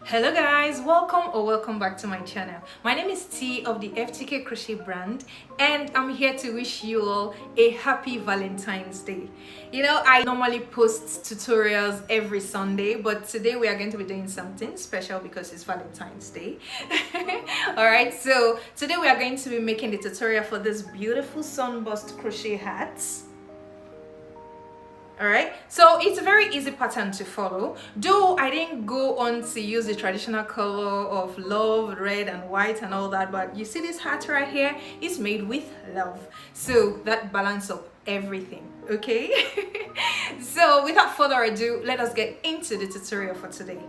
Hello guys, welcome back to my channel. My name is T of the FTK Crochet brand, and I'm here to wish you all a happy Valentine's Day. You know, I normally post tutorials every Sunday, but today we are going to be doing something special because it's Valentine's Day. Alright, so today we are going to be making the tutorial for this beautiful sunburst crochet hats. All right, so it's a very easy pattern to follow, though I didn't go on to use the traditional color of love, red and white and all that, but you see this hat right here is made with love, so that balance of everything. Okay. So without further ado, let us get into the tutorial for today.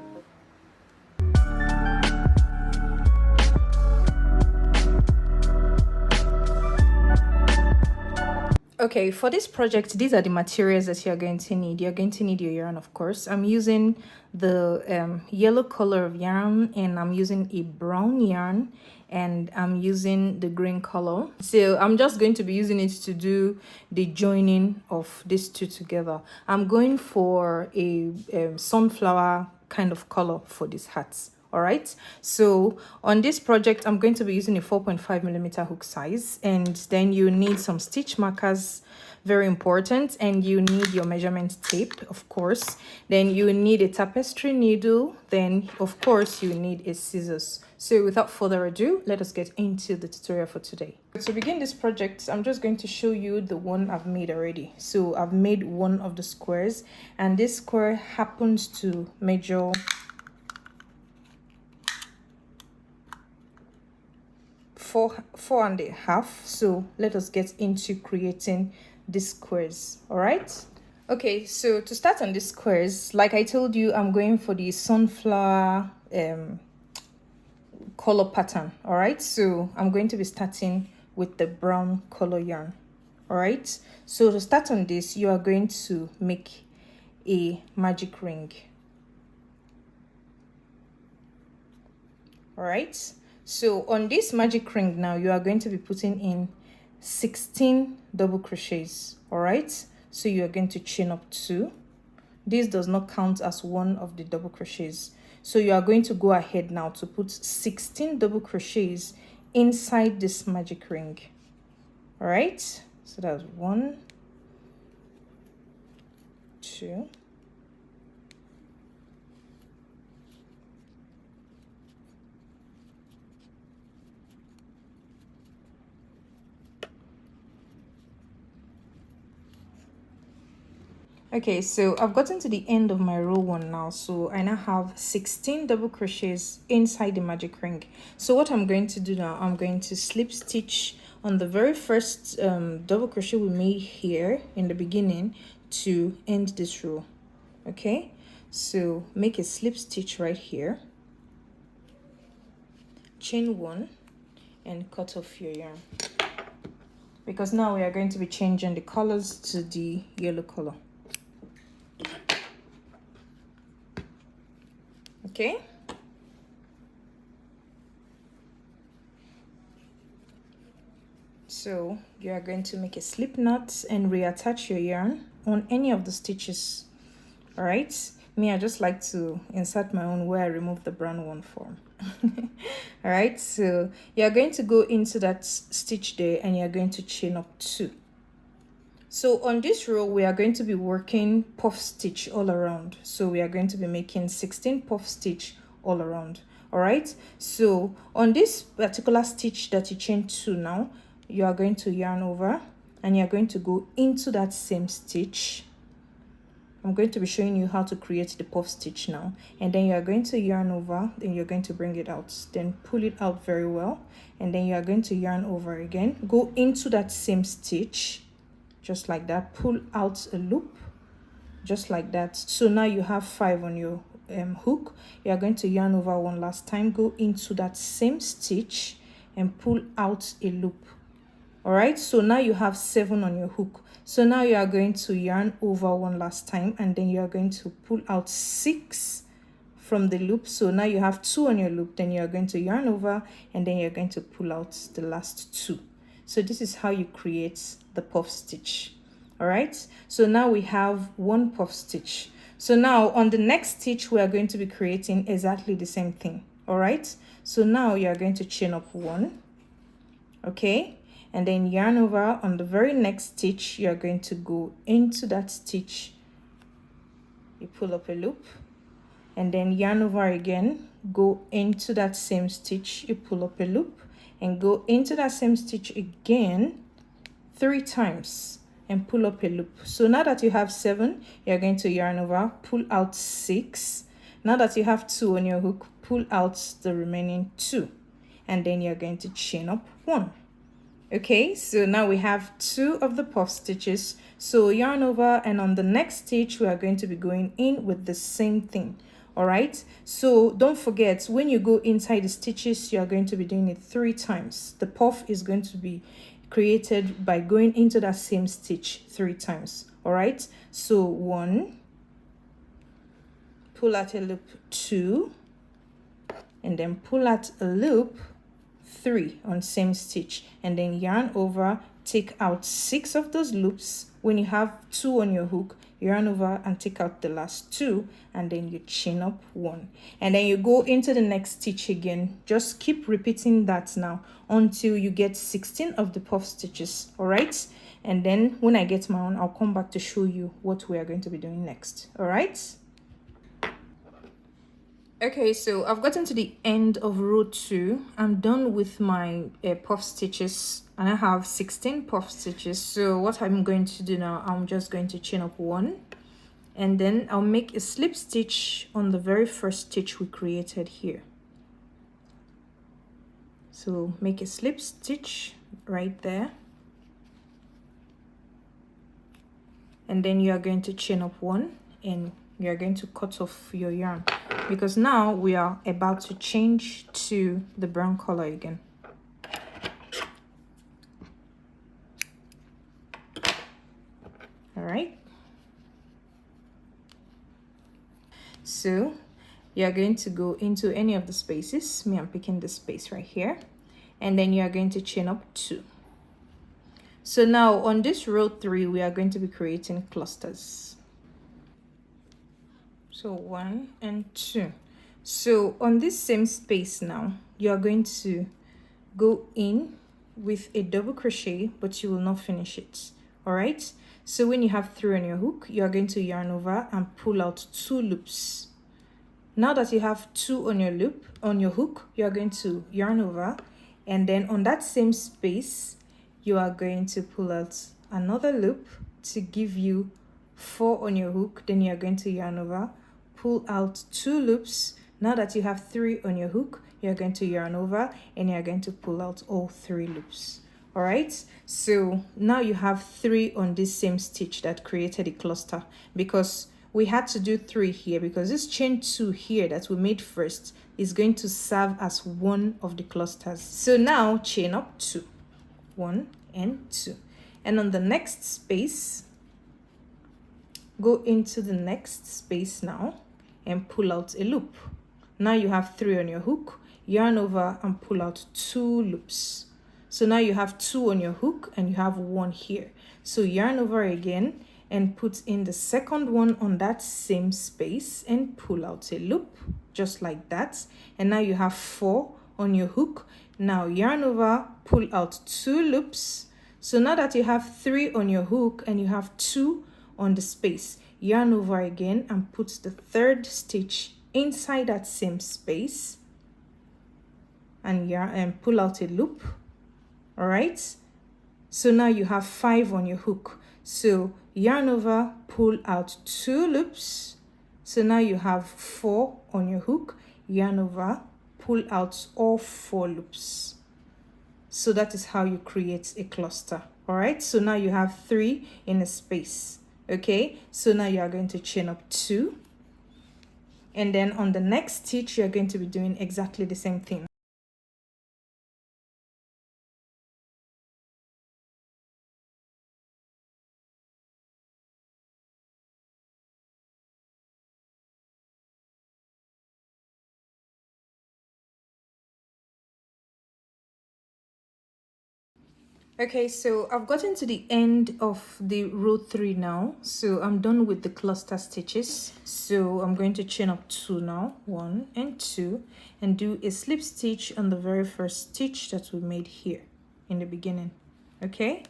Okay, for this project, these are the materials that you're going to need. You're going to need your yarn, of course. I'm using the yellow color of yarn, and I'm using a brown yarn, and I'm using the green color. So I'm just going to be using it to do the joining of these two together. I'm going for a sunflower kind of color for these hats. All right, so on this project I'm going to be using a 4.5mm hook size, and then you need some stitch markers, very important, and you need your measurement tape, of course. Then you need a tapestry needle, then of course you need a scissors. So without further ado, let us get into the tutorial for today. To begin this project, I'm just going to show you the one I've made already. So I've made one of the squares, and this square happens to measure 4.5. So let us get into creating these squares. All right, okay, so to start on these squares, like I told you, I'm going for the sunflower color pattern. All right, so I'm going to be starting with the brown color yarn. All right, so to start on this, you are going to make a magic ring. All right, so on this magic ring now, you are going to be putting in 16 double crochets. All right, so you are going to chain up 2. This does not count as one of the double crochets, so you are going to go ahead now to put 16 double crochets inside this magic ring. All right, so that's 1, 2, okay, so I've gotten to the end of my row 1 now, so I now have 16 double crochets inside the magic ring. So what I'm going to do now, I'm going to slip stitch on the very first double crochet we made here in the beginning to end this row. Okay, so make a slip stitch right here, chain 1, and cut off your yarn, because now we are going to be changing the colors to the yellow color. Okay, so you are going to make a slip knot and reattach your yarn on any of the stitches. All right, me, I just like to insert my own where I remove the brown one from. All right, so you are going to go into that stitch there, and you are going to chain up 2. So on this row, we are going to be working puff stitch all around. So we are going to be making 16 puff stitch all around. All right, so on this particular stitch that you chain 2 now, you are going to yarn over, and you are going to go into that same stitch. I'm going to be showing you how to create the puff stitch now, and then you are going to yarn over, then you're going to bring it out, then pull it out very well, and then you are going to yarn over again, go into that same stitch, just like that, pull out a loop, just like that. So now you have 5 on your hook. You are going to yarn over one last time, go into that same stitch, and pull out a loop. All right, so now you have 7 on your hook. So now you are going to yarn over one last time, and then you are going to pull out 6 from the loop. So now you have 2 on your loop, then you are going to yarn over, and then you're going to pull out the last 2. So this is how you create the puff stitch. All right, so now we have 1 puff stitch. So now on the next stitch, we are going to be creating exactly the same thing. All right, so now you are going to chain up 1, okay, and then yarn over. On the very next stitch, you are going to go into that stitch, you pull up a loop, and then yarn over again, go into that same stitch, you pull up a loop, and go into that same stitch again 3 times and pull up a loop. So now that you have 7, you're going to yarn over, pull out 6. Now that you have 2 on your hook, pull out the remaining 2, and then you're going to chain up 1. Okay, so now we have 2 of the puff stitches. So yarn over, and on the next stitch we are going to be going in with the same thing. All right, so don't forget, when you go inside the stitches, you are going to be doing it 3 times. The puff is going to be created by going into that same stitch 3 times. All right, so 1, pull out a loop 2, and then pull out a loop 3 on same stitch, and then yarn over, take out 6 of those loops. When you have 2 on your hook, yarn over and take out the last 2, and then you chain up 1, and then you go into the next stitch again. Just keep repeating that now until you get 16 of the puff stitches. All right, and then when I get my own, I'll come back to show you what we are going to be doing next. All right. Okay, so I've gotten to the end of row 2. I'm done with my puff stitches, and I have 16 puff stitches. So what I'm going to do now, I'm just going to chain up 1, and then I'll make a slip stitch on the very first stitch we created here. So make a slip stitch right there, and then you are going to chain up 1, and you are going to cut off your yarn, because now we are about to change to the brown color again. All right, so you are going to go into any of the spaces. I'm picking this space right here, and then you are going to chain up 2. So now on this row 3, we are going to be creating clusters. So 1 and 2. So on this same space now, you are going to go in with a double crochet, but you will not finish it. All right, so when you have 3 on your hook, you are going to yarn over and pull out 2 loops. Now that you have 2 on your hook, you are going to yarn over, and then on that same space you are going to pull out another loop to give you 4 on your hook. Then you are going to yarn over, pull out 2 loops. Now that you have 3 on your hook, you're going to yarn over, and you're going to pull out all 3 loops. All right, so now you have 3 on this same stitch that created a cluster, because we had to do 3 here, because this chain 2 here that we made first is going to serve as one of the clusters. So now chain up 2, 1 and 2, and on the next space, go into the next space now and pull out a loop. Now you have 3 on your hook, yarn over and pull out 2 loops. So now you have 2 on your hook and you have 1 here. So yarn over again and put in the second one on that same space and pull out a loop, just like that. And now you have 4 on your hook. Now yarn over, pull out 2 loops. So now that you have 3 on your hook and you have 2 on the space, yarn over again and put the third stitch inside that same space and yarn and pull out a loop. All right, so now you have 5 on your hook. So yarn over, pull out 2 loops. So now you have 4 on your hook, yarn over, pull out all 4 loops. So that is how you create a cluster. All right, so now you have 3 in a space. Okay, so now you are going to chain up 2, and then on the next stitch you are going to be doing exactly the same thing. Okay, so I've gotten to the end of the row 3 now, so I'm done with the cluster stitches. So I'm going to chain up 2 now, 1 and 2, and do a slip stitch on the very first stitch that we made here in the beginning. Okay,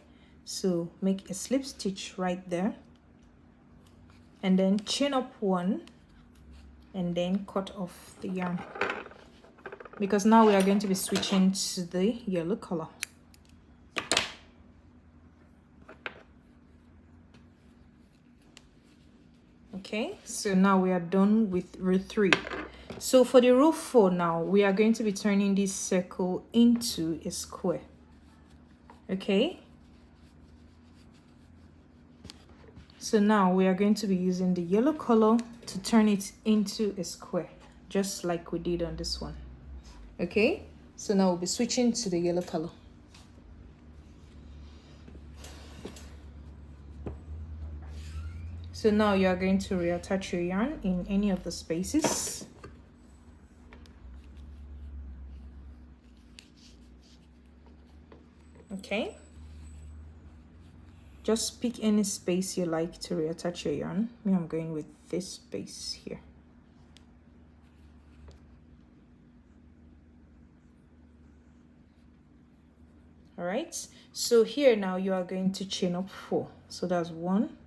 so make a slip stitch right there, and then chain up 1 and then cut off the yarn, because now we are going to be switching to the yellow color. Okay, so now we are done with row 3. So for the row 4 now, we are going to be turning this circle into a square. Okay, so now we are going to be using the yellow color to turn it into a square, just like we did on this one. Okay, so now we'll be switching to the yellow color. So now you are going to reattach your yarn in any of the spaces. Okay, just pick any space you like to reattach your yarn. Me, I'm going with this space here. All right, so here now you are going to chain up 4. So that's 1,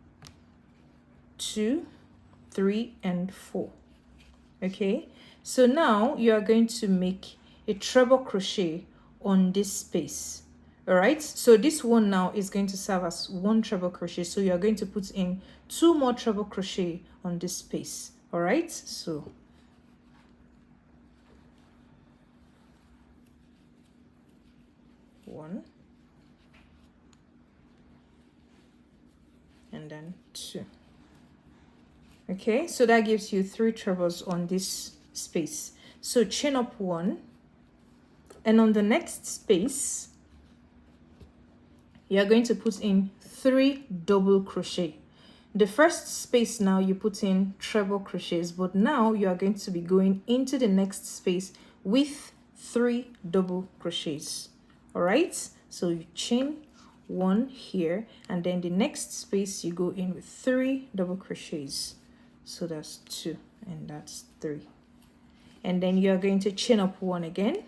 2, 3 and 4. Okay, so now you are going to make a treble crochet on this space. All right, so this one now is going to serve as 1 treble crochet, so you are going to put in 2 more treble crochet on this space. All right, so one and then 2. Okay, so that gives you 3 trebles on this space. So chain up 1, and on the next space you are going to put in 3 double crochet. The first space now you put in treble crochets, but now you are going to be going into the next space with 3 double crochets. All right, so you chain 1 here, and then the next space you go in with 3 double crochets. So that's 2 and that's 3, and then you are going to chain up 1 again,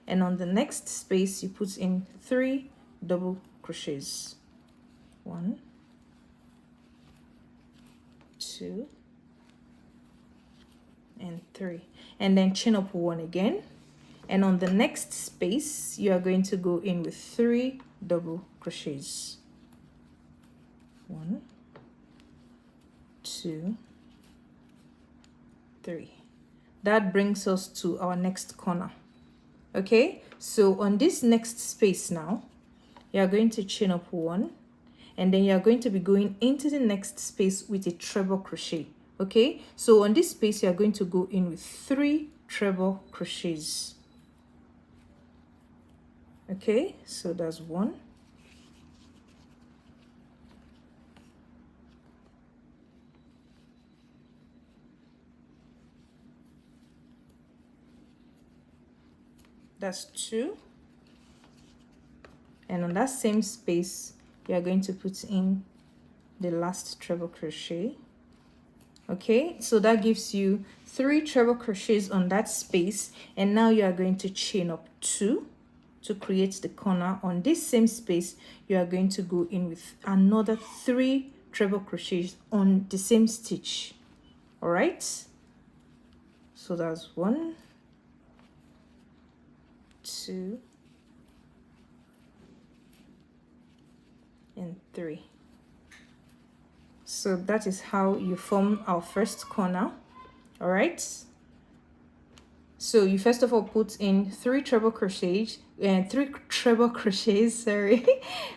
and on the next space you put in 3 double crochets. 1, 2 and 3, and then chain up 1 again, and on the next space you are going to go in with 3 double crochets. 1, 2, 3. That brings us to our next corner. Okay, so on this next space now you are going to chain up 1, and then you are going to be going into the next space with a treble crochet. Okay, so on this space you are going to go in with 3 treble crochets. Okay, so that's 1, that's 2, and on that same space you are going to put in the last treble crochet. Okay, so that gives you 3 treble crochets on that space, and now you are going to chain up 2 to create the corner. On this same space you are going to go in with another 3 treble crochets on the same stitch. All right, so that's 1, 2 and 3. So that is how you form our first corner. All right, so you first of all put in 3 treble crochets and 3 treble crochets, sorry,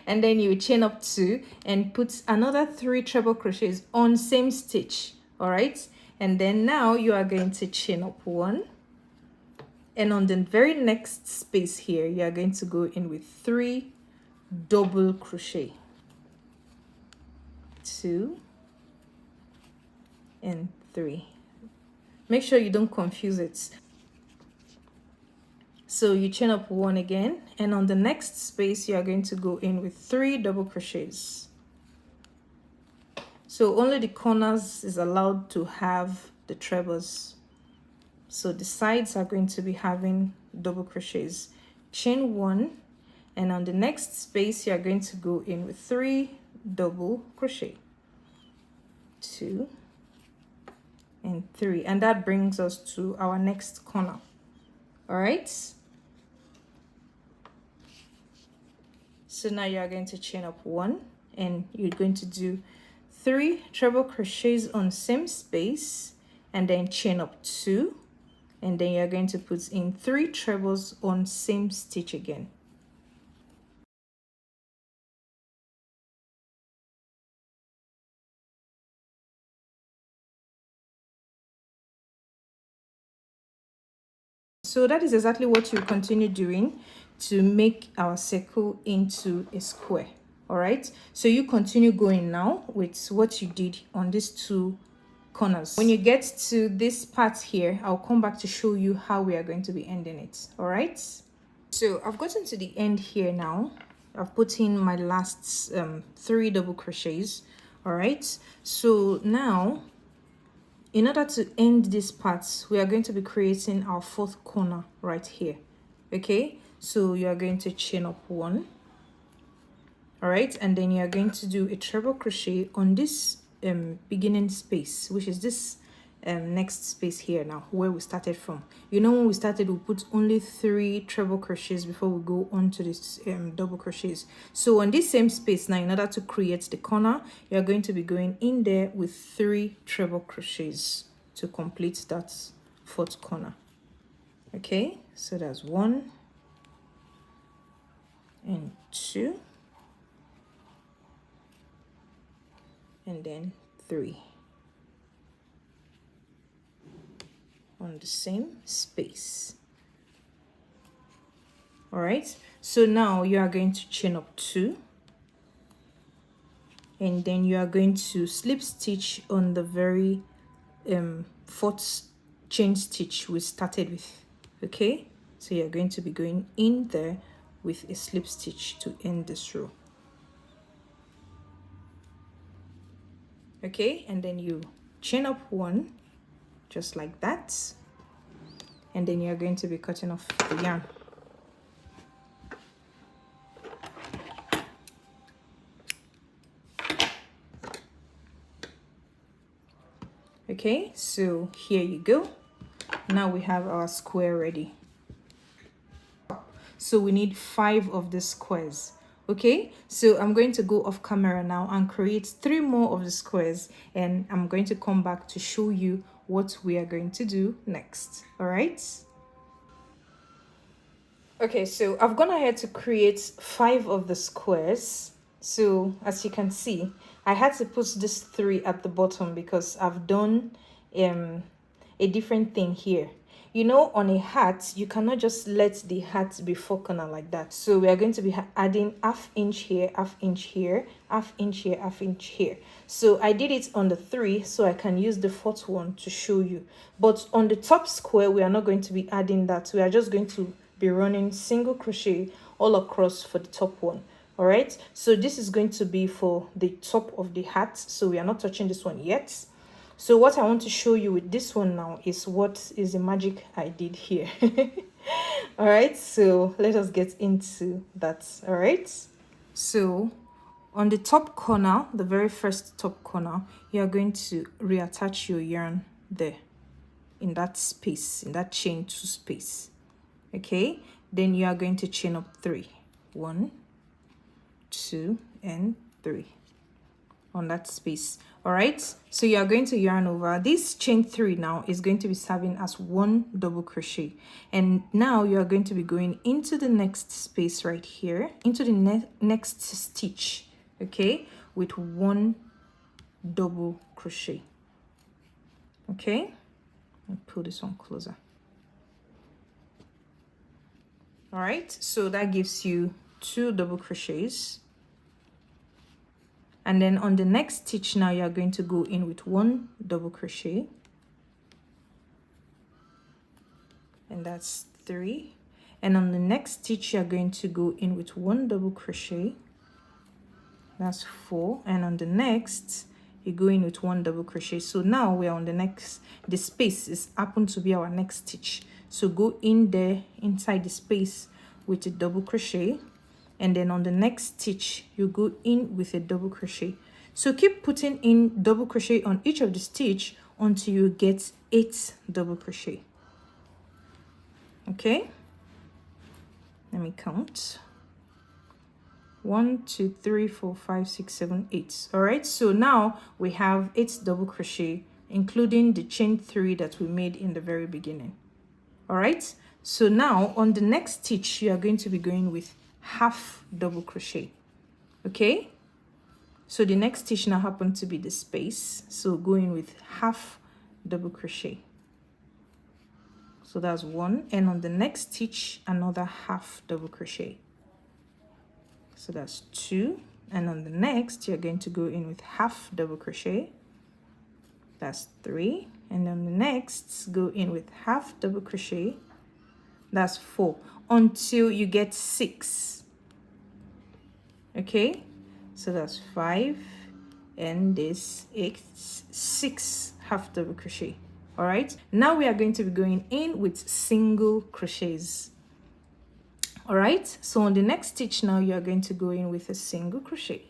and then you chain up 2 and put another 3 treble crochets on same stitch. All right, and then now you are going to chain up 1, and on the very next space here you are going to go in with 3 double crochet. 2 and 3. Make sure you don't confuse it. So you chain up 1 again, and on the next space you are going to go in with 3 double crochets. So only the corners is allowed to have the trebles, so the sides are going to be having double crochets. Chain 1, and on the next space you are going to go in with 3 double crochet, 2 and 3, and that brings us to our next corner. All right, so now you are going to chain up 1, and you're going to do 3 treble crochets on same space, and then chain up 2, and then you're going to put in 3 trebles on same stitch again. So that is exactly what you continue doing to make our circle into a square. All right, so you continue going now with what you did on these 2 corners. When you get to this part here, I'll come back to show you how we are going to be ending it. All right, so I've gotten to the end here now. I've put in my last 3 double crochets. All right, so now in order to end this part, we are going to be creating our 4th corner right here. Okay, so you are going to chain up 1. All right, and then you are going to do a treble crochet on this beginning space, which is this next space here now, where we started from. You know, when we started, we put only 3 treble crochets before we go on to this double crochets. So on this same space now, in order to create the corner, you're going to be going in there with 3 treble crochets to complete that 4th corner. Okay, so that's 1 and 2 and then 3 on the same space. All right, so now you are going to chain up 2, and then you are going to slip stitch on the very 4th chain stitch we started with. Okay, so you're going to be going in there with a slip stitch to end this row. Okay, and then you chain up 1 just like that, and then you're going to be cutting off the yarn. Okay, so here you go. Now we have our square ready. So we need 5 of the squares. Okay, so I'm going to go off camera now and create 3 more of the squares, and I'm going to come back to show you what we are going to do next. All right, okay, so I've gone ahead to create 5 of the squares. So as you can see, I had to put this 3 at the bottom because I've done a different thing here. You know, on a hat, you cannot just let the hat be 4 corner like that. So we are going to be adding ½ inch here, ½ inch here, ½ inch here, ½ inch here. So I did it on the 3 so I can use the 4th one to show you. But on the top square, we are not going to be adding that. We are just going to be running single crochet all across for the top one. All right, so this is going to be for the top of the hat, so we are not touching this one yet. So what I want to show you with this one now is what is the magic I did here. All right, so let us get into that. All right, so on the top corner, the very first top corner, you are going to reattach your yarn there in that space, in that chain 2 space. Okay, then you are going to chain up 3, 1, 2 and 3 on that space. All right, so you are going to yarn over. This chain 3 now is going to be serving as 1 double crochet, and now you are going to be going into the next space right here, into the next stitch, okay, with 1 double crochet. Okay, I'll pull this one closer. All right, so that gives you 2 double crochets. And then on the next stitch now, you are going to go in with 1 double crochet, and that's 3. and on the next stitch you are going to go in with 1 double crochet. That's 4, and on the next you go in with 1 double crochet. So now we are on the next, the space is happen to be our next stitch, so go in there inside the space with a double crochet, and then on the next stitch you go in with a double crochet. So keep putting in double crochet on each of the stitch until you get 8 double crochet. Okay, let me count. 1 2 3 4 5 6 7 8. All right, so now we have 8 double crochet, including the chain 3 that we made in the very beginning. All right, so now on the next stitch you are going to be going with half double crochet. Okay, so the next stitch now happened to be the space, so going with half double crochet. So that's 1, and on the next stitch another half double crochet, so that's 2, and on the next you're going to go in with half double crochet, that's 3, and on the next go in with half double crochet, that's 4, until you get 6. Okay, so that's 5, and this is 6 half double crochet. All right, now we are going to be going in with single crochets. All right, so on the next stitch now you are going to go in with a single crochet,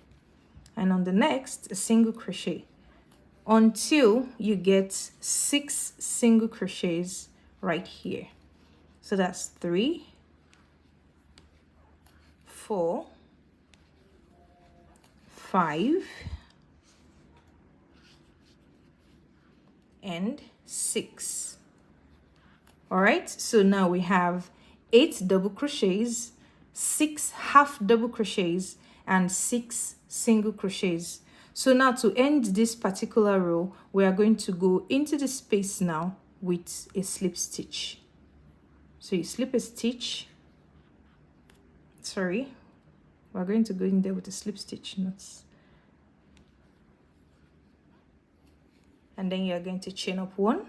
and on the next a single crochet, until you get 6 single crochets right here. So that's 3, 4, 5, and 6. All right, so now we have 8 double crochets, 6 half double crochets, and 6 single crochets. So now to end this particular row, we are going to go into the space now with a slip stitch. So you slip a stitch, sorry, we're going to go in there with a slip stitch, and then you're going to chain up 1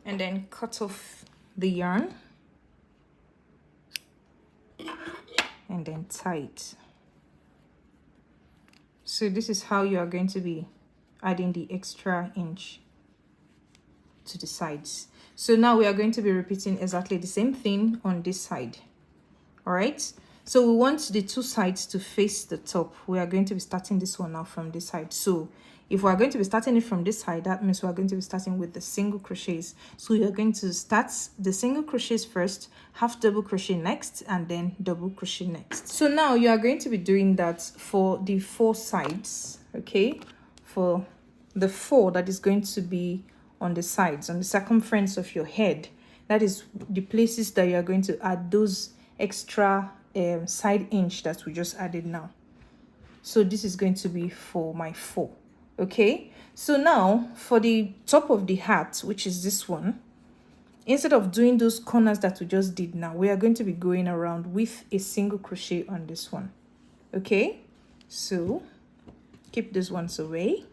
and then cut off the yarn and then tie it. So this is how you are going to be adding the extra inch to the sides. So now we are going to be repeating exactly the same thing on this side. All right, so we want the 2 sides to face the top. We are going to be starting this one now from this side. So if we are going to be starting it from this side, that means we are going to be starting with the single crochets. So you're going to start the single crochets first, half double crochet next, and then double crochet next. So now you are going to be doing that for the 4 sides. Okay, for the 4 that is going to be on the sides, on the circumference of your head, that is the places that you are going to add those extra side inch that we just added now. So this is going to be for my 4. Okay, so now for the top of the hat, which is this one, instead of doing those corners that we just did now, we are going to be going around with a single crochet on this one. Okay, so keep these ones away,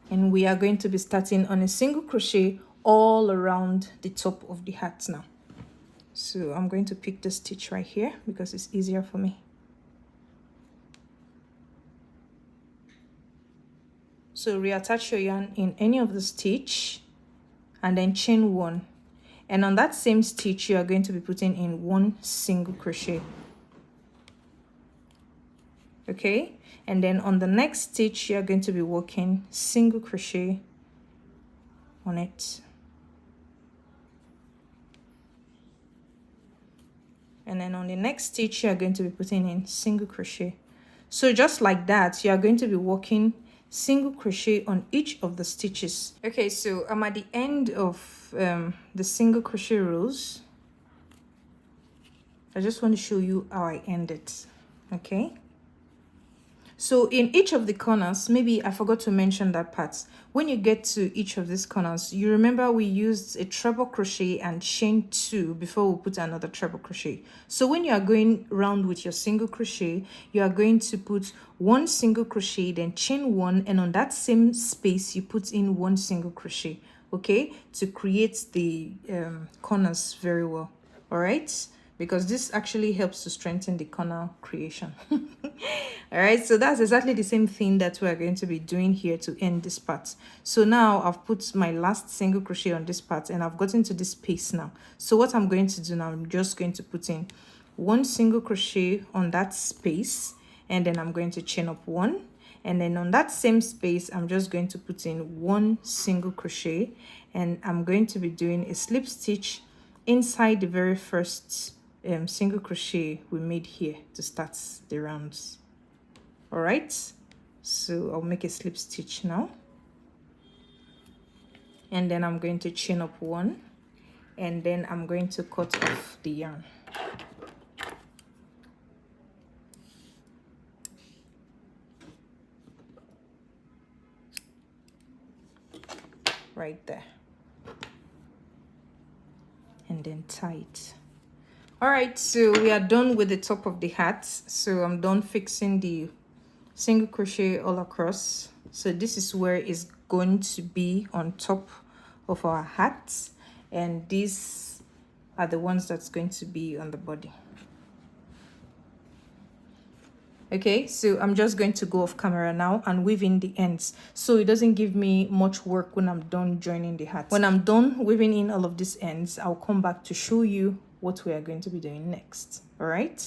and we are going to be starting on a single crochet all around the top of the hat now. So I'm going to pick the stitch right here because it's easier for me. So reattach your yarn in any of the stitch and then chain 1, and on that same stitch you are going to be putting in 1 single crochet. Okay, and then on the next stitch you are going to be working single crochet on it, and then on the next stitch you are going to be putting in single crochet. So just like that, you are going to be working single crochet on each of the stitches. Okay, so I'm at the end of the single crochet rows. I just want to show you how I end it. Okay, so in each of the corners, maybe I forgot to mention that part. When you get to each of these corners, you remember we used a treble crochet and chain 2 before we put another treble crochet. So when you are going round with your single crochet, you are going to put 1 single crochet, then chain 1, and on that same space you put in 1 single crochet. Okay, to create the corners very well. all right, because this actually helps to strengthen the corner creation. All right, so that's exactly the same thing that we're going to be doing here to end this part. So now I've put my last single crochet on this part and I've gotten to this space now. So what I'm going to do now, I'm just going to put in one single crochet on that space, and then I'm going to chain up one, and then on that same space I'm just going to put in one single crochet, and I'm going to be doing a slip stitch inside the very first single crochet we made here to start the rounds. All right, so I'll make a slip stitch now, and then I'm going to chain up one, and then I'm going to cut off the yarn. Right there, and then tie it. All right, so we are done with the top of the hat. So I'm done fixing the single crochet all across. So this is where it's going to be on top of our hat, and these are the ones that's going to be on the body. Okay, so I'm just going to go off camera now and weave in the ends, so it doesn't give me much work when I'm done joining the hat. When I'm done weaving in all of these ends, I'll come back to show you what we are going to be doing next. All right.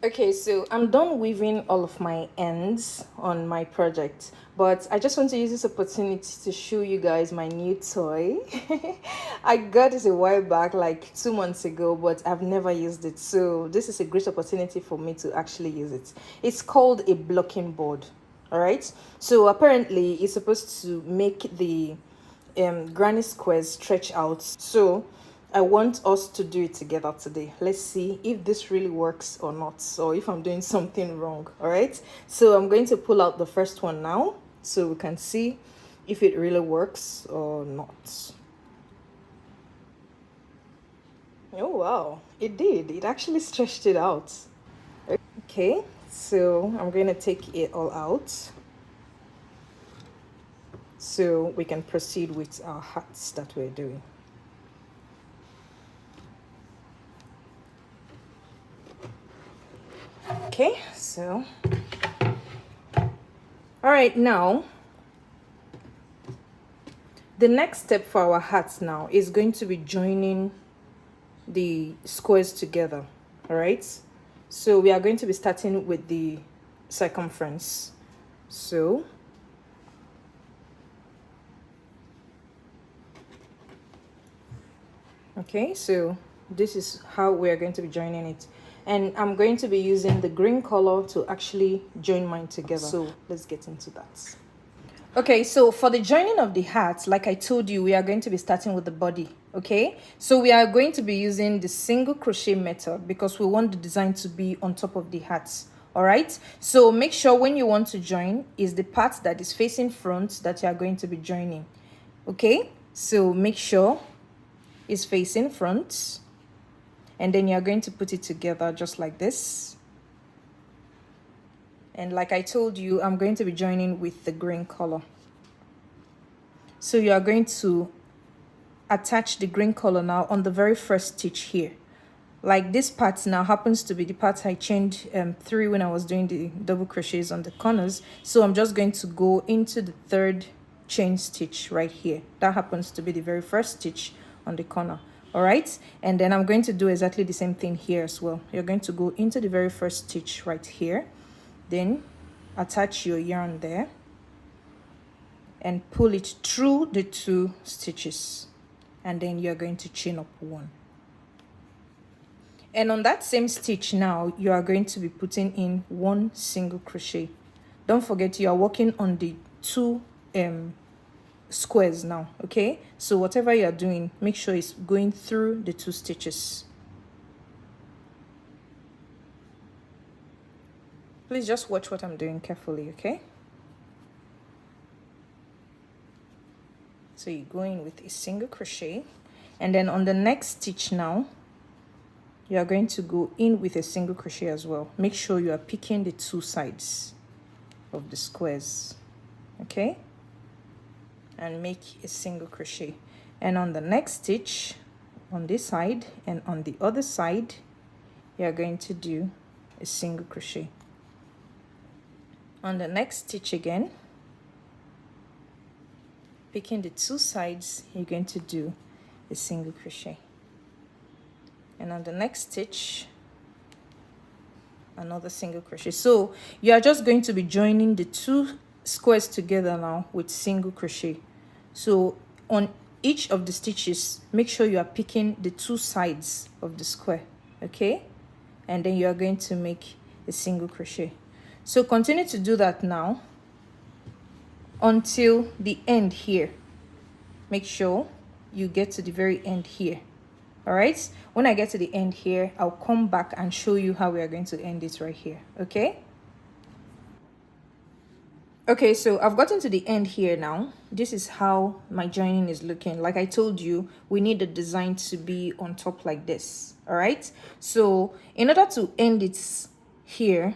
Okay, so I'm done weaving all of my ends on my project, but I just want to use this opportunity to show you guys my new toy. I got this a while back, like 2 months ago, but I've never used it. So this is a great opportunity for me to actually use it. It's called a blocking board. All right. So apparently it's supposed to make the granny squares stretch out. So I want us to do it together today. Let's see if this really works or not, or if I'm doing something wrong. All right, so I'm going to pull out the first one now so we can see if it really works or not. Oh wow, it did. It actually stretched it out. Okay, so I'm going to take it all out so we can proceed with our hats that we're doing. Okay, so all right, now the next step for our hats now is going to be joining the squares together. All right, so we are going to be starting with the circumference. So okay, so this is how we are going to be joining it, and I'm going to be using the green color to actually join mine together. So let's get into that. Okay, so for the joining of the hat, like I told you, we are going to be starting with the body. Okay, so we are going to be using the single crochet method because we want the design to be on top of the hat. All right, so make sure when you want to join is the part that is facing front that you are going to be joining. Okay, so make sure it's facing front, and then you're going to put it together just like this. And like I told you, I'm going to be joining with the green color. So you are going to attach the green color now on the very first stitch here. Like this part now happens to be the part I chained 3 when I was doing the double crochets on the corners. So I'm just going to go into the third chain stitch right here. That happens to be the very first stitch on the corner. All right, and then I'm going to do exactly the same thing here as well. You're going to go into the very first stitch right here, then attach your yarn there and pull it through the 2 stitches, and then you're going to chain up 1. And on that same stitch now, you are going to be putting in 1 single crochet. Don't forget you are working on the 2 squares now. Okay, so whatever you are doing, make sure it's going through the 2 stitches. Please just watch what I'm doing carefully. Okay, so you go in with a single crochet, and then on the next stitch now you are going to go in with a single crochet as well. Make sure you are picking the 2 sides of the squares. Okay, and make a single crochet, and on the next stitch on this side, and on the other side you are going to do a single crochet. On the next stitch again, picking the two sides, you're going to do a single crochet. And on the next stitch, another single crochet. So you are just going to be joining the two squares together now with single crochet. So on each of the stitches, make sure you are picking the two sides of the square, okay? And then you are going to make a single crochet. So continue to do that now until the end here. Make sure you get to the very end here. All right, when I get to the end here, I'll come back and show you how we are going to end it right here. Okay, so I've gotten to the end here now. This is how my joining is looking. Like I told you, we need the design to be on top like this. All right, so in order to end it here,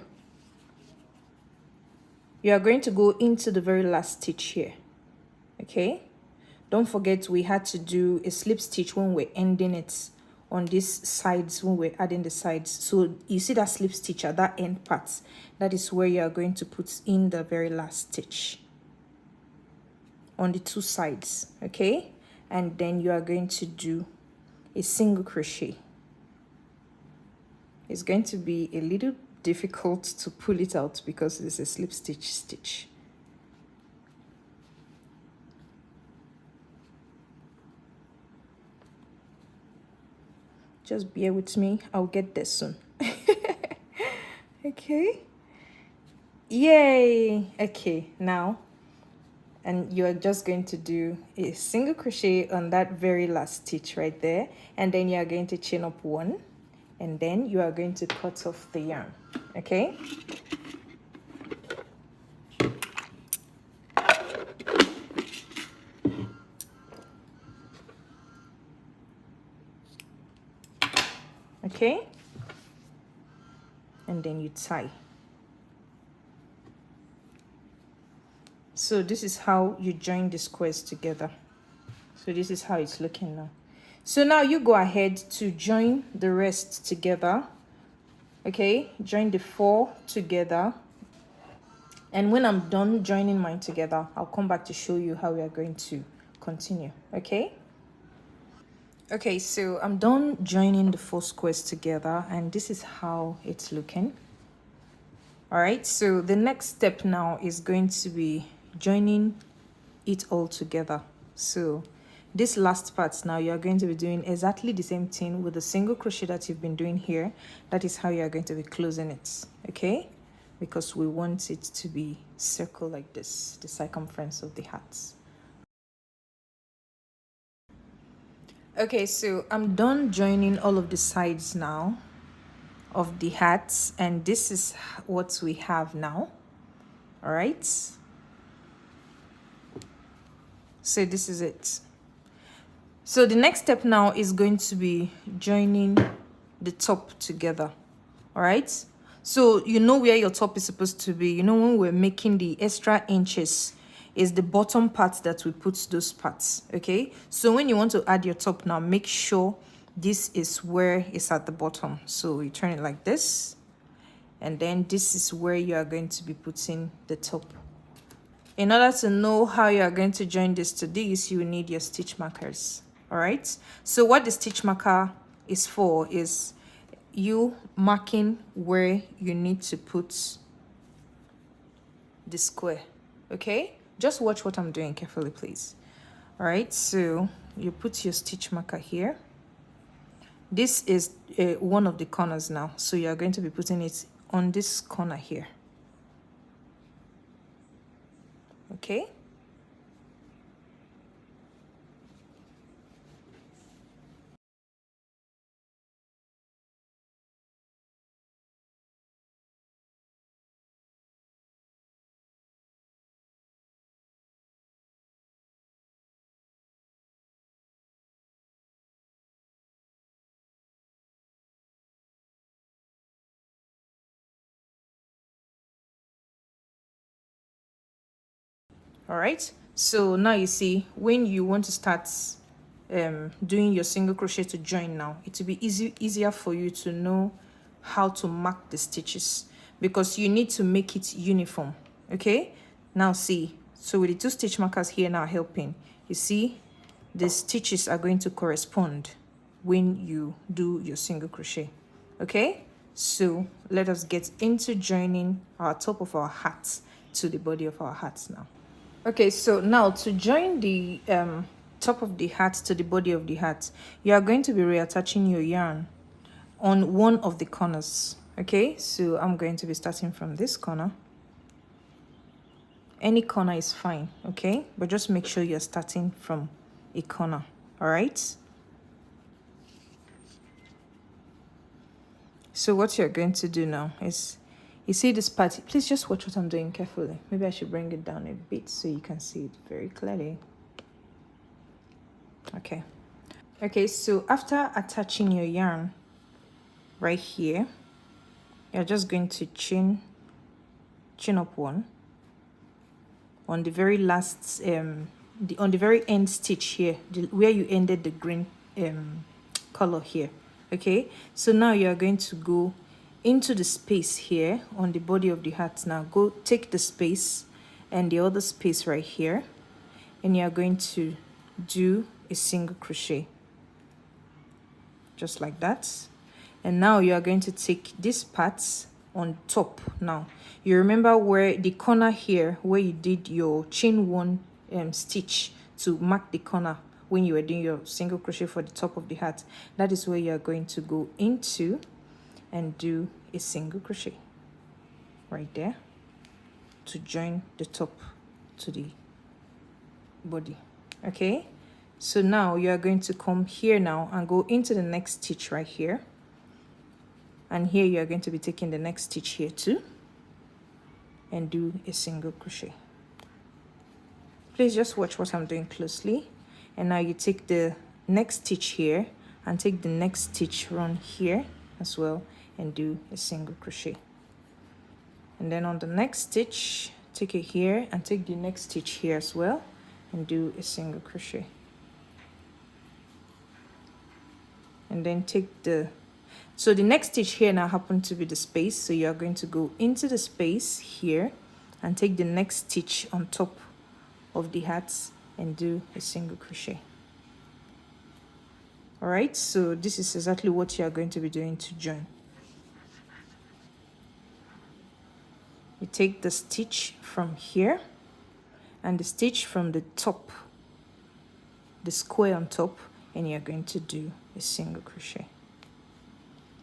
you are going to go into the very last stitch here. Okay, don't forget we had to do a slip stitch when we're ending it on these sides, when we're adding the sides. So you see that slip stitch at that end part, that is where you are going to put in the very last stitch on the two sides. Okay, and then you are going to do a single crochet. It's going to be a little difficult to pull it out because it's a slip stitch. Just bear with me, I'll get there soon. Okay, yay. Okay, now, and you are just going to do a single crochet on that very last stitch right there, and then you are going to chain up one, and then you are going to cut off the yarn. Okay, okay, and then you tie. So this is how you join the squares together. So this is how it's looking now. So now you go ahead to join the rest together. Okay, join the 4 together, and when I'm done joining mine together, I'll come back to show you how we are going to continue. Okay, so I'm done joining the 4 squares together, and this is how it's looking. All right, so the next step now is going to be joining it all together. So this last part now, you are going to be doing exactly the same thing with the single crochet that you've been doing here. That is how you are going to be closing it. Okay, because we want it to be circle like this, the circumference of the hats. Okay, so I'm done joining all of the sides now of the hats, and this is what we have now. All right, so this is it. So the next step now is going to be joining the top together. All right, so you know where your top is supposed to be. You know, when we're making the extra inches, is the bottom part that we put those parts. Okay, so when you want to add your top now, make sure this is where it's at the bottom. So you turn it like this, and then this is where you are going to be putting the top. In order to know how you are going to join this to this, you will need your stitch markers. All right, so what the stitch marker is for is you marking where you need to put the square. Okay, just watch what I'm doing carefully, please. All right, so you put your stitch marker here. This is one of the corners now, so you are going to be putting it on this corner here. Okay, all right, so now you see when you want to start doing your single crochet to join now, it will be easier for you to know how to mark the stitches, because you need to make it uniform. Okay, now see, so with the 2 stitch markers here now helping, you see the stitches are going to correspond when you do your single crochet. Okay, so let us get into joining our top of our hat to the body of our hats now. Okay, so now to join the top of the hat to the body of the hat, you are going to be reattaching your yarn on one of the corners. Okay, so I'm going to be starting from this corner. Any corner is fine, okay, but just make sure you're starting from a corner. All right, so what you're going to do now is, you see this part, please just watch what I'm doing carefully. Maybe I should bring it down a bit so you can see it very clearly. Okay, so after attaching your yarn right here, you're just going to chain up one on the very last on the very end stitch here, where you ended the green color here. Okay, so now you are going to go into the space here on the body of the hat. Now go take the space and the other space right here, and you are going to do a single crochet just like that. And now you are going to take this part on top. Now you remember where the corner here, where you did your chain 1 stitch to mark the corner when you were doing your single crochet for the top of the hat. That is where you are going to go into and do a single crochet right there to join the top to the body. Okay, so now you are going to come here now and go into the next stitch right here, and here you are going to be taking the next stitch here too and do a single crochet. Please just watch what I'm doing closely. And now you take the next stitch here and take the next stitch run here as well and do a single crochet. And then on the next stitch, take it here and take the next stitch here as well and do a single crochet. And then take the, so the next stitch here now happen to be the space, so you are going to go into the space here and take the next stitch on top of the hats and do a single crochet. All right, so this is exactly what you are going to be doing to join. You take the stitch from here and the stitch from the top, the square on top, and you're going to do a single crochet.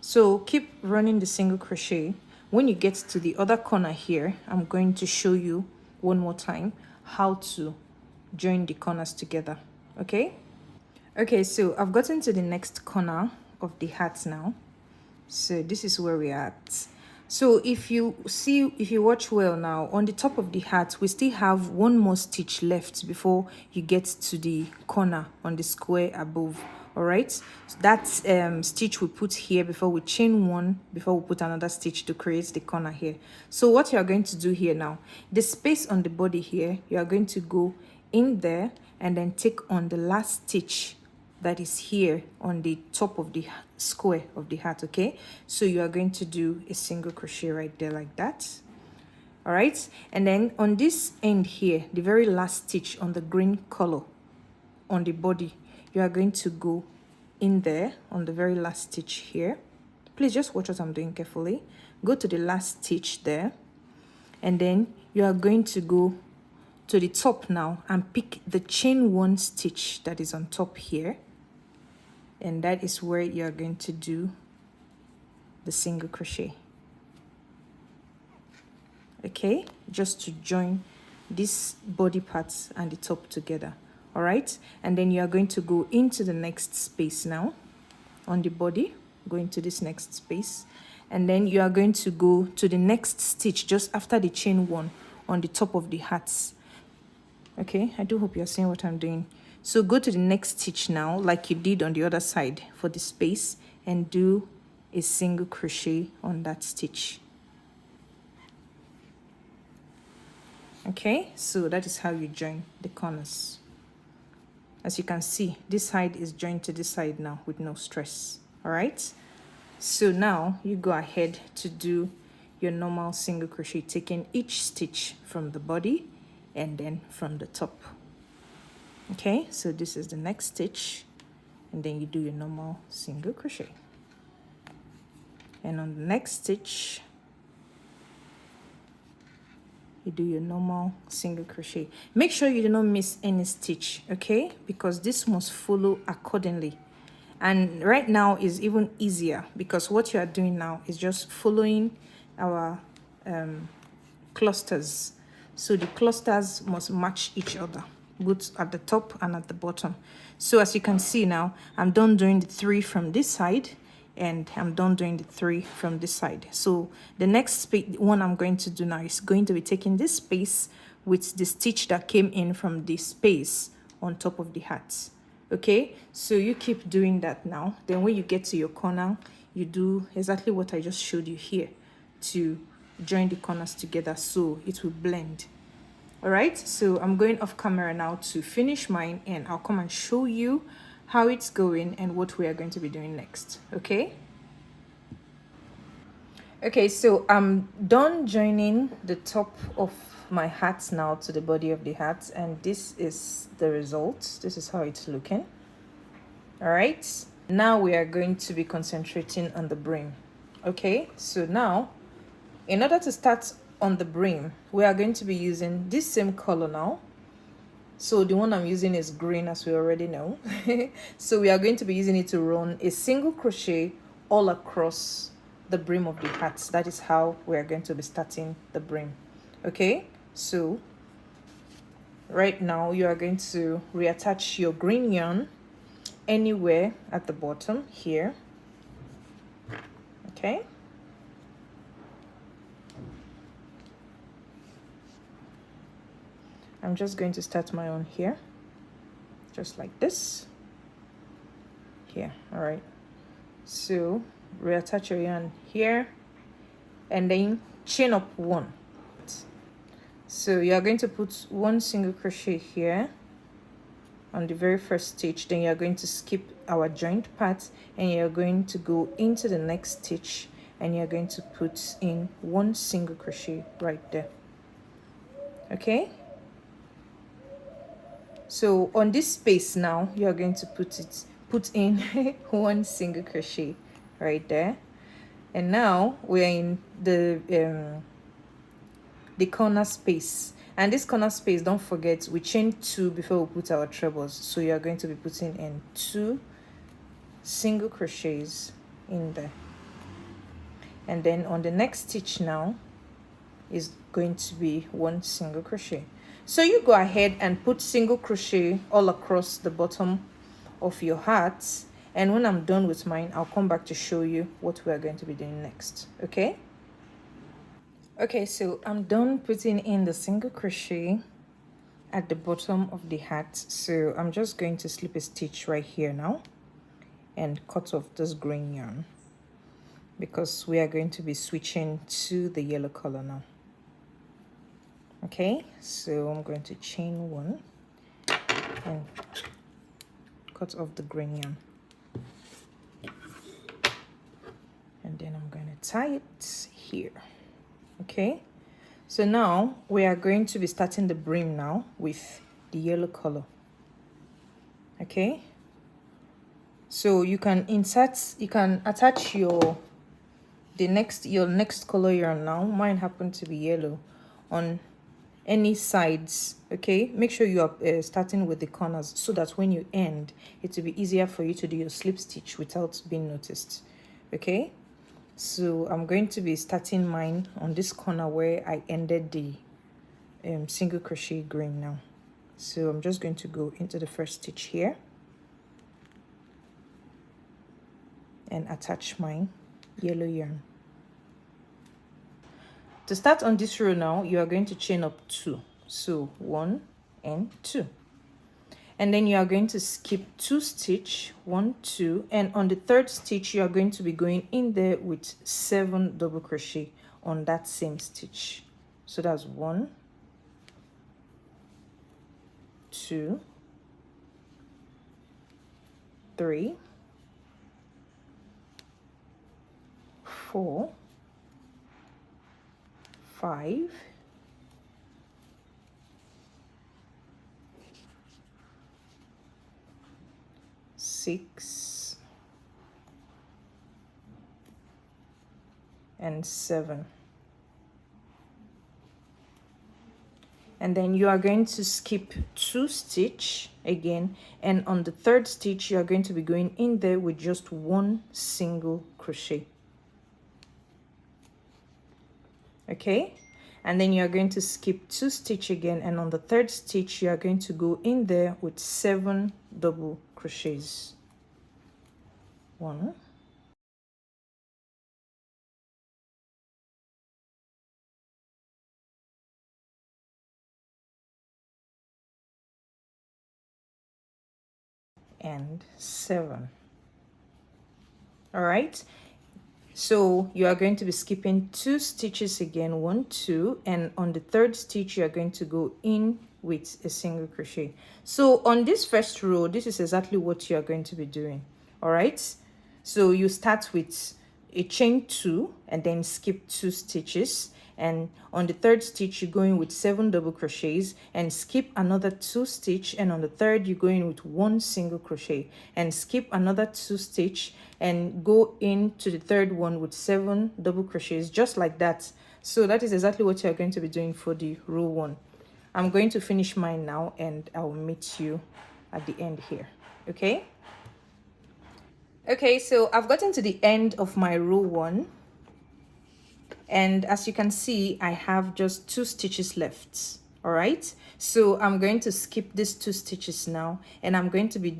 So keep running the single crochet. When you get to the other corner here, I'm going to show you one more time how to join the corners together. Okay, so I've gotten to the next corner of the hat now. So this is where we're at. So if you watch well now, on the top of the hat, we still have one more stitch left before you get to the corner on the square above. All right, so that stitch we put here before we chain 1, before we put another stitch to create the corner here. So what you are going to do here now, the space on the body here, you are going to go in there and then take on the last stitch that is here on the top of the square of the hat. Okay, so you are going to do a single crochet right there like that. All right, and then on this end here, the very last stitch on the green color on the body, you are going to go in there on the very last stitch here. Please just watch what I'm doing carefully. Go to the last stitch there, and then you are going to go to the top now and pick the chain 1 stitch that is on top here, and that is where you are going to do the single crochet. Okay, just to join this body parts and the top together. All right, and then you are going to go into the next space now on the body, go into this next space, and then you are going to go to the next stitch just after the chain 1 on the top of the hats. Okay, I do hope you're seeing what I'm doing. So go to the next stitch now like you did on the other side for the space and do a single crochet on that stitch. Okay, so that is how you join the corners. As you can see, this side is joined to this side now with no stress. All right, so now you go ahead to do your normal single crochet, taking each stitch from the body and then from the top. Okay, so this is the next stitch, and then you do your normal single crochet, and on the next stitch you do your normal single crochet. Make sure you do not miss any stitch, okay, because this must follow accordingly. And right now is even easier because what you are doing now is just following our clusters. So the clusters must match each other, both at the top and at the bottom. So as you can see now, I'm done doing the 3 from this side, and I'm done doing the 3 from this side. So the next one I'm going to do now is going to be taking this space with the stitch that came in from this space on top of the hat. Okay, so you keep doing that now. Then when you get to your corner, you do exactly what I just showed you here to join the corners together so it will blend. All right, so I'm going off camera now to finish mine, and I'll come and show you how it's going and what we are going to be doing next. Okay, so I'm done joining the top of my hat now to the body of the hat, and this is the result. This is how it's looking. All right, now we are going to be concentrating on the brim. Okay, so now in order to start on the brim, we are going to be using this same color now. So the one I'm using is green, as we already know. So we are going to be using it to run a single crochet all across the brim of the hat. That is how we are going to be starting the brim. Okay, so right now you are going to reattach your green yarn anywhere at the bottom here. Okay, I'm just going to start my own here, just like this here. All right, so reattach your yarn here and then chain up 1. So you are going to put 1 single crochet here on the very first stitch. Then you are going to skip our joint part, and you are going to go into the next stitch, and you are going to put in 1 single crochet right there. Okay, so on this space now you are going to put in 1 single crochet right there. And now we're in the corner space, and this corner space, don't forget, we chain 2 before we put our trebles. So you are going to be putting in 2 single crochets in there, and then on the next stitch now is going to be 1 single crochet. So you go ahead and put single crochet all across the bottom of your hat, and when I'm done with mine, I'll come back to show you what we are going to be doing next. Okay, so I'm done putting in the single crochet at the bottom of the hat. So I'm just going to slip a stitch right here now and cut off this green yarn, because we are going to be switching to the yellow color now. Okay, so I'm going to chain 1 and cut off the green yarn, and then I'm going to tie it here. Okay, so now we are going to be starting the brim now with the yellow color. Okay, so you can attach your next color yarn now. Mine happened to be yellow on any sides. Okay, make sure you are starting with the corners so that when you end, it will be easier for you to do your slip stitch without being noticed. Okay, so I'm going to be starting mine on this corner where I ended the single crochet green now. So I'm just going to go into the first stitch here and attach my yellow yarn. To start on this row now, you are going to chain up 2. So 1 and 2. And then you are going to skip 2 stitch, 1, 2, and on the 3rd stitch you are going to be going in there with 7 double crochet on that same stitch. So that's 1, 2, 3, 4, 5, 6, and 7. And then you are going to skip 2 stitch again, and on the 3rd stitch you are going to be going in there with just 1 single crochet. Okay, and then you are going to skip 2 stitch again, and on the 3rd stitch you are going to go in there with 7 double crochets. 1, and 7. All right, so you are going to be skipping 2 stitches again, 1, 2, and on the 3rd stitch you are going to go in with a single crochet. So on this first row, this is exactly what you are going to be doing. All right, so you start with a chain 2 and then skip 2 stitches, and on the 3rd stitch you're going with 7 double crochets and skip another 2 stitch, and on the 3rd you're going with 1 single crochet and skip another 2 stitch and go into the 3rd one with 7 double crochets, just like that. So that is exactly what you're going to be doing for the row 1. I'm going to finish mine now and I'll meet you at the end here. Okay, so I've gotten to the end of my row 1, and as you can see I have just 2 stitches left. All right, so I'm going to skip these 2 stitches now, and I'm going to be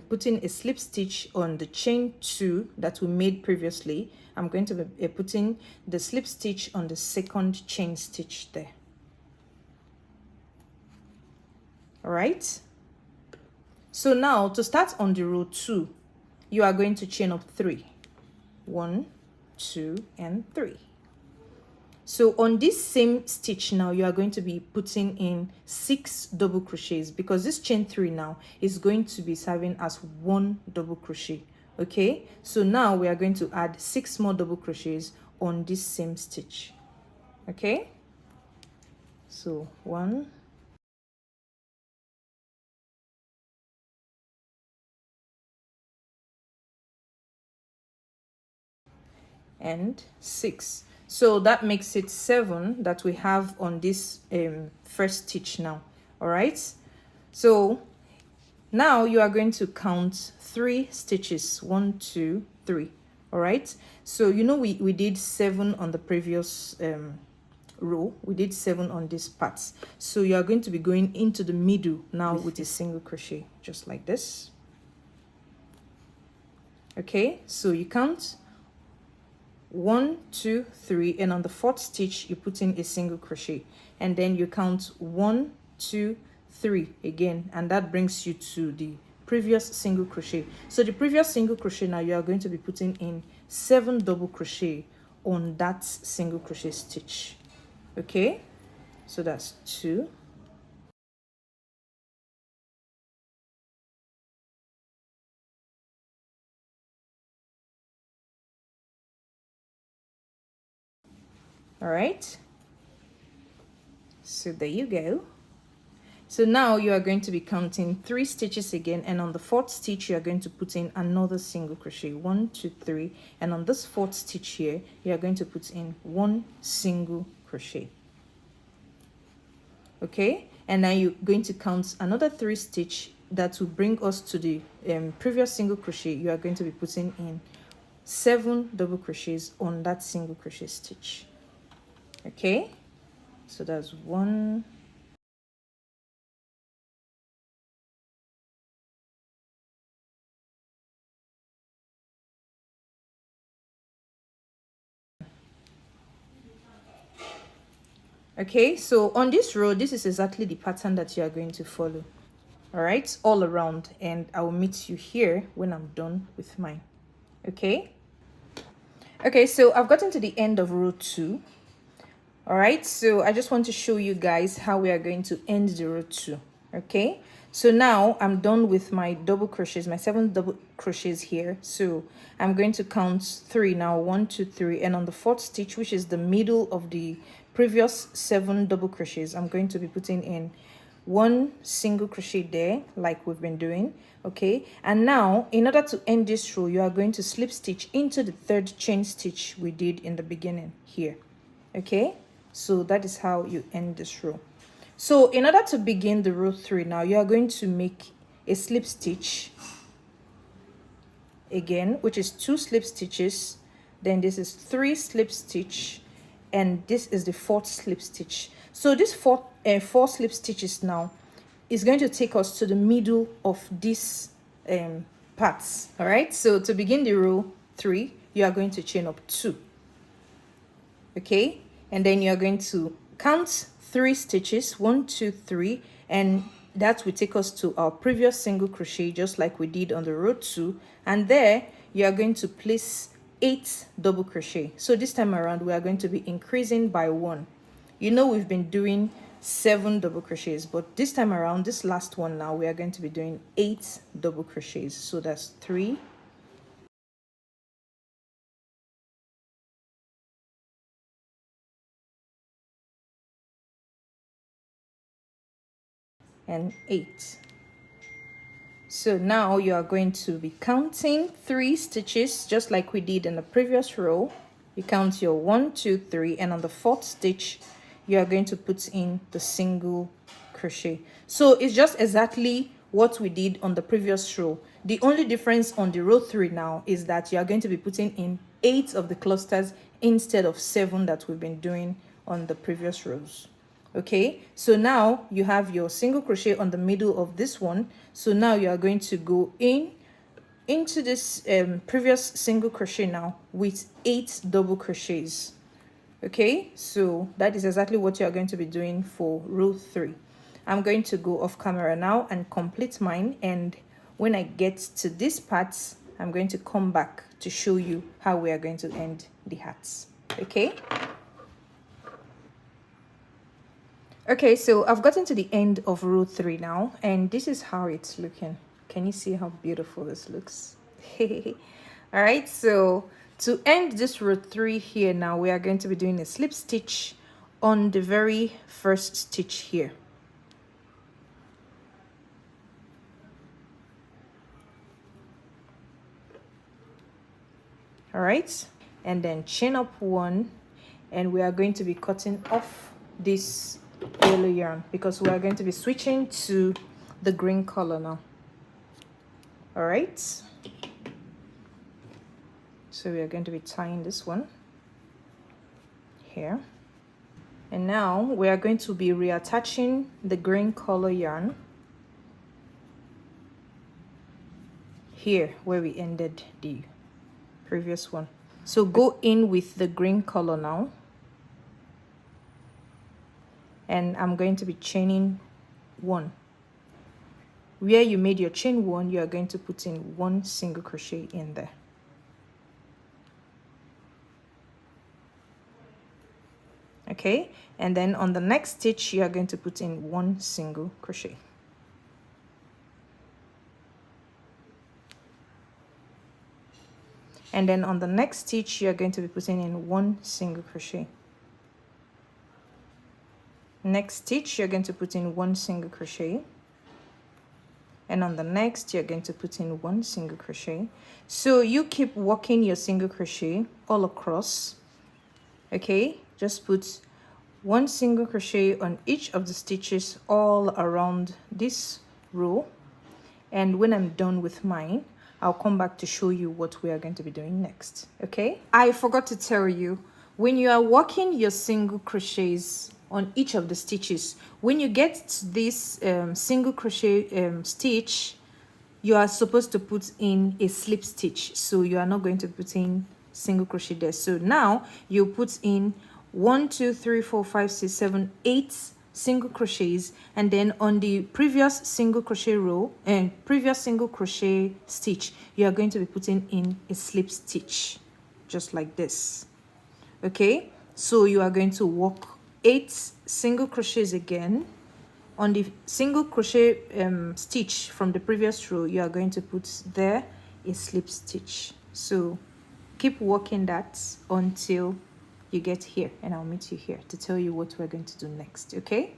putting a slip stitch on the chain 2 that we made previously. I'm going to be putting the slip stitch on the 2nd chain stitch there. All right, so now to start on the row 2, you are going to chain up 3. 1, 2, and 3. So on this same stitch now, you are going to be putting in 6 double crochets, because this chain 3 now is going to be serving as 1 double crochet. Okay, so now we are going to add 6 more double crochets on this same stitch. Okay, so 1, and 6. So that makes it 7 that we have on this first stitch now. All right, so now you are going to count 3 stitches. 1, 2, 3. All right, so you know we did 7 on the previous row. We did 7 on this part, so you are going to be going into the middle now with a single crochet, just like this. Okay, so you count 1, 2, 3, and on the 4th stitch you put in a single crochet, and then you count 1, 2, 3 again, and that brings you to the previous single crochet. So the previous single crochet, now you are going to be putting in 7 double crochet on that single crochet stitch. Okay, so that's 2, all right, so there you go. So now you are going to be counting 3 stitches again, and on the 4th stitch you are going to put in another single crochet. 1, 2, 3, and on this 4th stitch here you are going to put in 1 single crochet. Okay, and now you're going to count another 3 stitch that will bring us to the previous single crochet. You are going to be putting in 7 double crochets on that single crochet stitch. Okay, so that's 1, okay, so on this row, this is exactly the pattern that you are going to follow. All right, all around, and I will meet you here when I'm done with mine. Okay, so I've gotten to the end of row 2. All right, so I just want to show you guys how we are going to end the row 2. Okay, So now I'm done with my double crochets, my 7 double crochets here. So I'm going to count 3 now, 1 2 3, and on the 4th stitch, which is the middle of the previous 7 double crochets, I'm going to be putting in 1 single crochet there, like we've been doing. Okay, and now in order to end this row, you are going to slip stitch into the 3rd chain stitch we did in the beginning here. Okay, so that is how you end this row. So in order to begin the row 3 now, you are going to make a slip stitch again, which is 2 slip stitches. Then this is 3 slip stitch, and this is the 4th slip stitch. So this 4 slip stitches now is going to take us to the middle of these parts. All right, so to begin the row 3, you are going to chain up 2. Okay, and then you are going to count 3 stitches, 1 2 3, and that will take us to our previous single crochet, just like we did on the row 2. And there you are going to place 8 double crochet. So this time around we are going to be increasing by 1. You know, we've been doing 7 double crochets, but this time around, this last one now, we are going to be doing 8 double crochets. So that's 3 and 8. So now you are going to be counting 3 stitches, just like we did in the previous row. You count your 1 2 3, and on the 4th stitch you are going to put in the single crochet. So it's just exactly what we did on the previous row. The only difference on the row 3 now is that you are going to be putting in 8 of the clusters instead of 7 that we've been doing on the previous rows. Okay, so now you have your single crochet on the middle of this one. So now you are going to go into this previous single crochet now with 8 double crochets. Okay, so that is exactly what you are going to be doing for row 3. I'm going to go off camera now and complete mine, and when I get to this part, I'm going to come back to show you how we are going to end the hats. Okay. Okay, so I've gotten to the end of row 3 now, and this is how it's looking. Can you see how beautiful this looks? All right, so to end this row 3 here now, we are going to be doing a slip stitch on the very first stitch here. All right, and then chain up 1, and we are going to be cutting off this yellow yarn because we are going to be switching to the green color now. All right, so we are going to be tying this one here, and now we are going to be reattaching the green color yarn here where we ended the previous one. So go in with the green color now, and I'm going to be chaining 1. Where you made your chain 1, you are going to put in 1 single crochet in there. Okay, and then on the next stitch you are going to put in 1 single crochet. And then on the next stitch you are going to be putting in 1 single crochet. Next stitch you're going to put in 1 single crochet, and on the next you're going to put in 1 single crochet. So you keep working your single crochet all across. Okay, just put 1 single crochet on each of the stitches all around this row, and when I'm done with mine, I'll come back to show you what we are going to be doing next. Okay, I forgot to tell you, when you are working your single crochets on each of the stitches, when you get to this single crochet stitch, you are supposed to put in a slip stitch. So you are not going to put in single crochet there. So now you put in 1 2 3 4 5 6 7 8 single crochets, and then on the previous single crochet row and previous single crochet stitch, you are going to be putting in a slip stitch just like this. Okay, so you are going to work 8 single crochets again, On the single crochet stitch from the previous row, you are going to put there a slip stitch. So keep working that until you get here, and I'll meet you here to tell you what we're going to do next. Okay,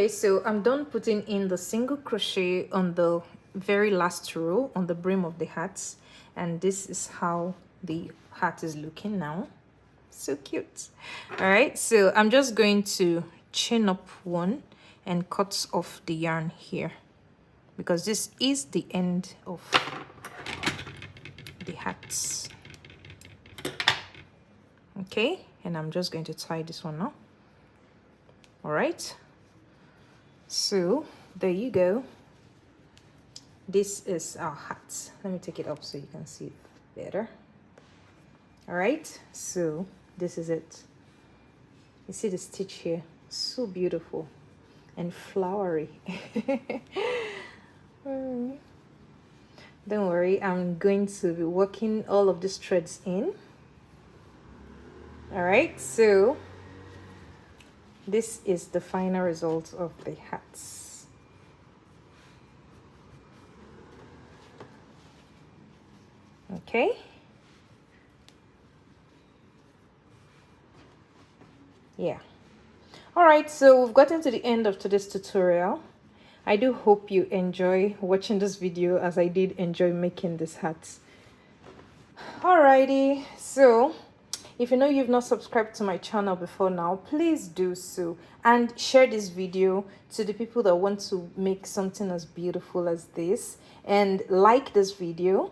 so I'm done putting in the single crochet on the very last row on the brim of the hat, and this is how the hat is looking now. So cute. All right, so I'm just going to chain up one and cut off the yarn here, because this is the end of the hats. Okay, and I'm just going to tie this one now. All right, so there you go. This is our hat. Let me take it up so you can see it better. All right, so this is it. You see the stitch here, so beautiful and flowery. Don't worry, I'm going to be working all of these threads in. All right, so this is the final result of the hats. Okay, yeah. All right, so we've gotten to the end of today's tutorial. I do hope you enjoy watching this video as I did enjoy making this hat. Alrighty, so if you know you've not subscribed to my channel before now, please do so, and share this video to the people that want to make something as beautiful as this, and like this video.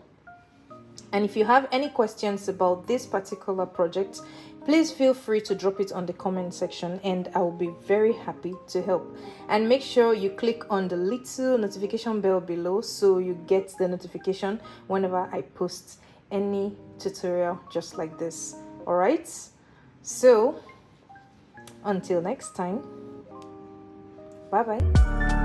And if you have any questions about this particular project, please feel free to drop it on the comment section, and I will be very happy to help. And make sure you click on the little notification bell below so you get the notification whenever I post any tutorial just like this. All right, so until next time, bye bye.